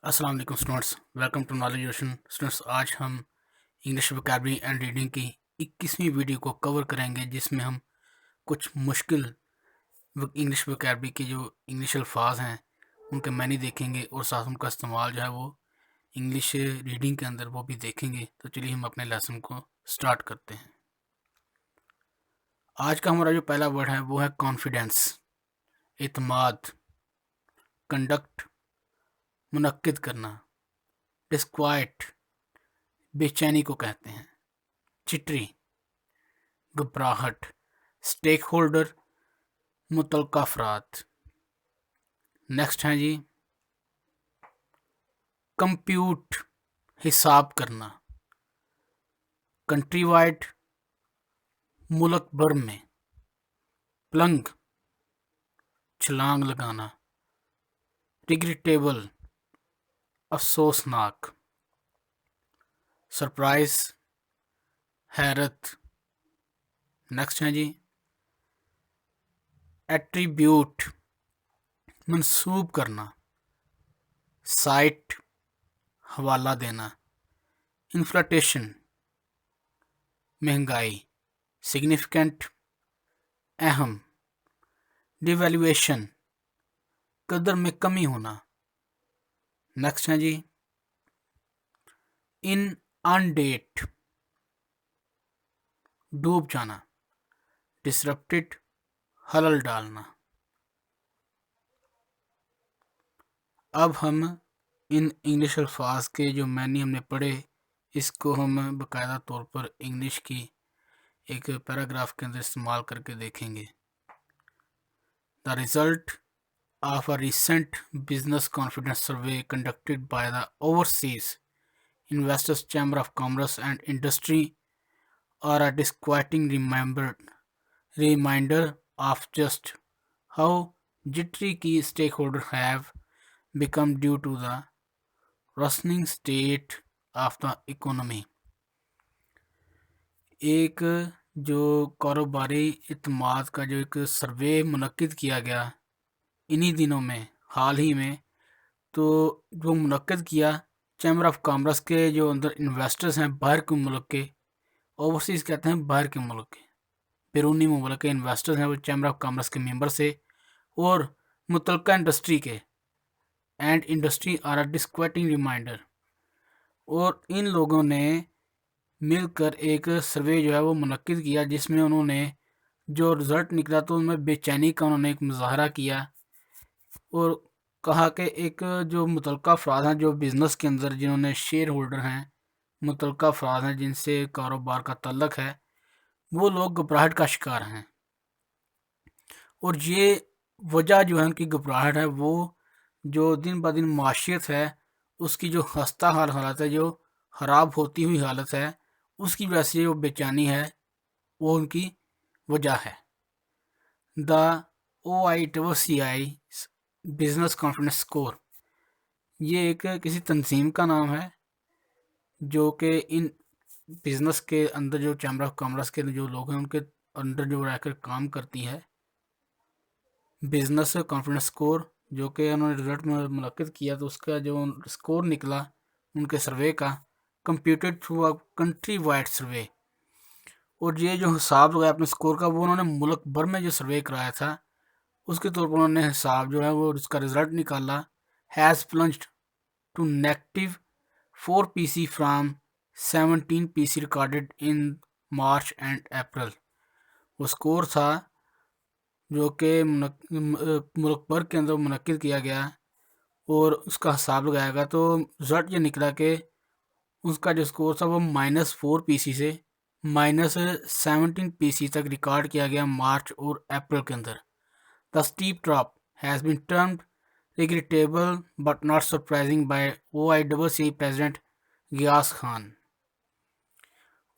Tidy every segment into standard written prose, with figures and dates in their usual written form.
السلام علیکم students, welcome to knowledge ocean students. آج ہم انگلش وکیبلری اینڈ ریڈنگ کی 21ویں ویڈیو کو کور کریں گے، جس میں ہم کچھ مشکل انگلش وکیبلری کے جو انگلش الفاظ ہیں ان کے معنی دیکھیں گے، اور ساتھ ان کا استعمال جو ہے وہ انگلش ریڈنگ کے اندر وہ بھی دیکھیں گے۔ تو چلیے ہم اپنے لیسن کو سٹارٹ کرتے ہیں۔ آج کا ہمارا جو پہلا ورڈ ہے وہ ہے کانفیڈنس، اعتماد، کنڈکٹ، منعقد کرنا، ڈسکوائٹ، بے چینی کو کہتے ہیں، چٹری، گھبراہٹ، اسٹیک ہولڈر، متعلقہ افراد۔ نیکسٹ ہیں جی کمپیوٹ، حساب کرنا، کنٹری وائڈ، ملک بھر میں، پلنگ، چھلانگ لگانا، ریگریٹیبل، افسوسناک، سرپرائز، حیرت۔ نیکسٹ ہیں جی ایٹریبیوٹ، منسوب کرنا، سائٹ، حوالہ دینا، انفلیٹیشن، مہنگائی، سگنیفیکنٹ، اہم، ڈیویلیویشن، قدر میں کمی ہونا۔ نیکسٹ ہیں جی انڈیٹ، ڈوب جانا، ڈسرپٹڈ، خلل ڈالنا۔ اب ہم ان انگلش الفاظ کے جو معنی ہم نے پڑھے، اس کو ہم باقاعدہ طور پر انگلش کی ایک پیراگراف کے اندر استعمال کر کے دیکھیں گے۔ The result of a recent business confidence survey conducted by the overseas investors chamber of commerce and industry are a disquieting reminder of just how jittery key stakeholders have become due to the worsening state of the economy۔ ایک جو کاروباری اعتماد کا جو ایک survey منعقد کیا گیا انہی دنوں میں، حال ہی میں، تو جو منعقد کیا چیمبر آف کامرس کے جو اندر انویسٹرز ہیں باہر کے ملک کے، اوورسیز کہتے ہیں باہر کے ملک کے، بیرونی ممالک کے انویسٹرز ہیں وہ چیمبر آف کامرس کے ممبر سے، اور متعلقہ انڈسٹری کے، and industry are a disquieting reminder, اور ان لوگوں نے مل کر ایک سروے جو ہے وہ منعقد کیا، جس میں انہوں نے جو رزلٹ نکلا تو ان میں بے چینی کا انہوں نے ایک مظاہرہ کیا، اور کہا کہ ایک جو متعلقہ افراد ہیں جو بزنس کے اندر جنہوں نے شیئر ہولڈر ہیں، متعلقہ افراد ہیں جن سے کاروبار کا تعلق ہے، وہ لوگ گھبراہٹ کا شکار ہیں، اور یہ وجہ جو ہے ان کی گھبراہٹ ہے وہ جو دن بہ دن معاشیت ہے اس کی جو خستہ حال حالت ہے، جو خراب ہوتی ہوئی حالت ہے، اس کی وجہ سے جو بے چینی ہے وہ ان کی وجہ ہے۔ دا OICC بزنس کانفیڈنس اسکور، یہ ایک کسی تنظیم کا نام ہے جو کہ ان بزنس کے اندر جو چیمبر آف کامرس کے جو لوگ ہیں ان کے اندر جو رہ کر کام کرتی ہے۔ بزنس کانفیڈنس اسکور جو کہ انہوں نے رزلٹ میں منعقد کیا، تو اس کا جو اسکور نکلا ان کے سروے کا، computed through a country wide survey, اور یہ جو حساب لگایا اپنے اسکور کا وہ انہوں نے ملک بھر میں جو سروے کرایا تھا اس کے طور پر انہوں نے حساب جو ہے وہ اس کا رزلٹ نکالا، has plunged to negative 4 PC from 17 PC recorded in March and April. وہ اسکور تھا جو کہ ملک بھر کے اندر منعقد کیا گیا، اور اس کا حساب لگایا گیا، تو رزلٹ یہ نکلا کہ اس کا جو اسکور تھا وہ -4 PC سے -17 PC تک ریکارڈ کیا گیا مارچ اور اپریل کے اندر۔ The steep drop has been termed regrettable but not surprising by OICC President غیاث خان۔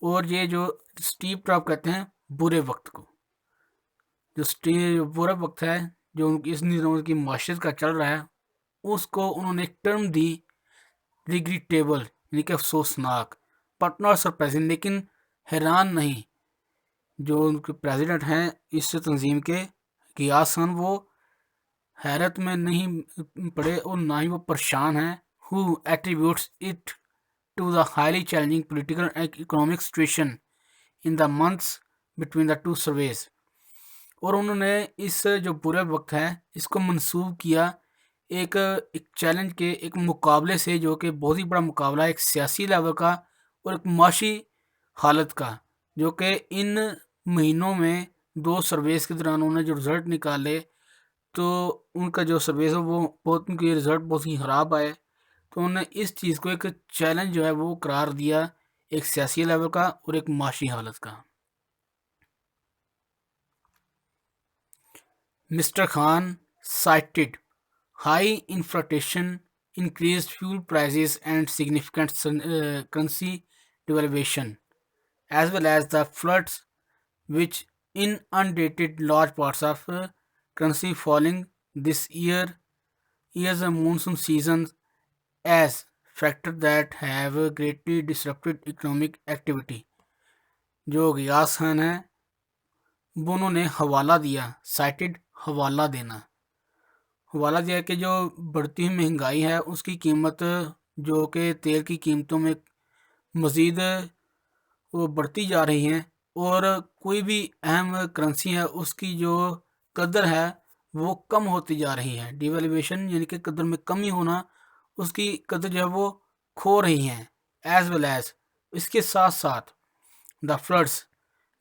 اور یہ جو اسٹیپ ڈراپ کہتے ہیں برے وقت کو، جو برا وقت ہے جو اس دنوں کی معاشرت کا چل رہا ہے، اس کو انہوں نے ٹرم دی ریگریٹیبل، یعنی کہ افسوسناک، بٹ ناٹ سرپرائزنگ، لیکن حیران نہیں۔ جو ان کے پریزیڈنٹ ہیں اس تنظیم کے غیاث خان، وہ حیرت میں نہیں پڑے اور نہ ہی وہ پریشان ہیں، who attributes it to the highly challenging political and economic situation in the months between the two surveys. اور انہوں نے اس جو برے وقت ہے اس کو منسوب کیا ایک چیلنج کے، ایک مقابلے سے، جو کہ بہت ہی بڑا مقابلہ ہے، ایک سیاسی لیول کا اور ایک معاشی حالت کا، جو کہ ان مہینوں میں 2 سرویز کے دوران انہوں نے جو رزلٹ نکالے تو ان کا جو سرویز ہے وہ ان کے رزلٹ بہت ہی خراب آئے. تو انہوں نے اس چیز کو ایک چیلنج جو ہے وہ قرار دیا، ایک سیاسی لیول کا اور ایک معاشی حالت کا. Mr. Khan cited high inflation, increased fuel prices, and significant currency devaluation, as well as the floods, which inundated large parts of currency falling this year's monsoon season as factors that have greatly disrupted economic activity. جو غیاث خان ہیں وہ انہوں نے حوالہ دیا، cited حوالہ دینا، حوالہ دیا کہ جو بڑھتی ہوئی مہنگائی ہے اس کی قیمت، جو کہ تیل کی قیمتوں میں مزید وہ بڑھتی جا رہی ہیں، اور کوئی بھی اہم کرنسی ہے اس کی جو قدر ہے وہ کم ہوتی جا رہی ہے. ڈیویلویشن یعنی کہ قدر میں کمی ہونا، اس کی قدر جو ہے وہ کھو رہی ہیں. ایز ویل ایز اس کے ساتھ ساتھ دا فلڈس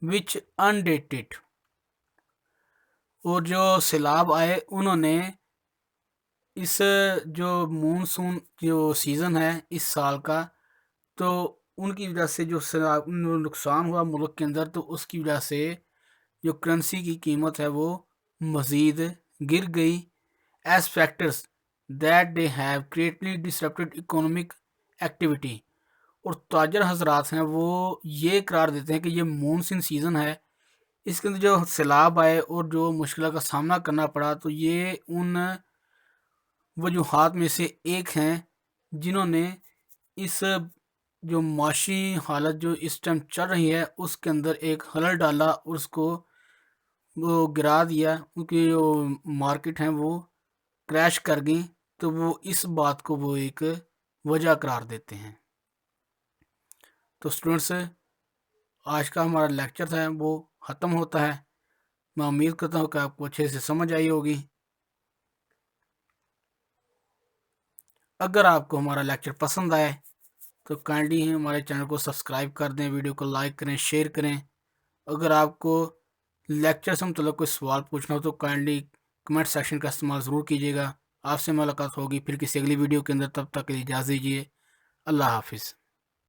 وچ انڈیٹڈ، اور جو سیلاب آئے انہوں نے اس جو مونسون جو سیزن ہے اس سال کا، تو ان کی وجہ سے جو نقصان ہوا ملک کے اندر، تو اس کی وجہ سے جو کرنسی کی قیمت ہے وہ مزید گر گئی. As factors that they have greatly disrupted economic activity. اور تاجر حضرات ہیں وہ یہ قرار دیتے ہیں کہ یہ مونسون سیزن ہے، اس کے اندر جو سیلاب آئے اور جو مشکلات کا سامنا کرنا پڑا، تو یہ ان وجوہات میں سے ایک ہیں جنہوں نے اس جو معاشی حالت جو اس ٹائم چل رہی ہے اس کے اندر ایک خلل ڈالا اور اس کو وہ گرا دیا، کیونکہ جو مارکیٹ ہیں وہ کریش کر گئیں. تو وہ اس بات کو وہ ایک وجہ قرار دیتے ہیں. تو اسٹوڈنٹس، آج کا ہمارا لیکچر تھا وہ ختم ہوتا ہے. میں امید کرتا ہوں کہ آپ کو اچھے سے سمجھ آئی ہوگی. اگر آپ کو ہمارا لیکچر پسند آئے تو کائنڈلی ہمارے چینل کو سبسکرائب کر دیں، ویڈیو کو لائک کریں، شیئر کریں. اگر آپ کو لیکچر سے متعلق کوئی سوال پوچھنا ہو تو کائنڈلی کمنٹ سیکشن کا استعمال ضرور کیجیے گا. آپ سے ملاقات ہوگی پھر کسی اگلی ویڈیو کے اندر. تب تک کے لیے اجازت دیجیے. اللہ حافظ.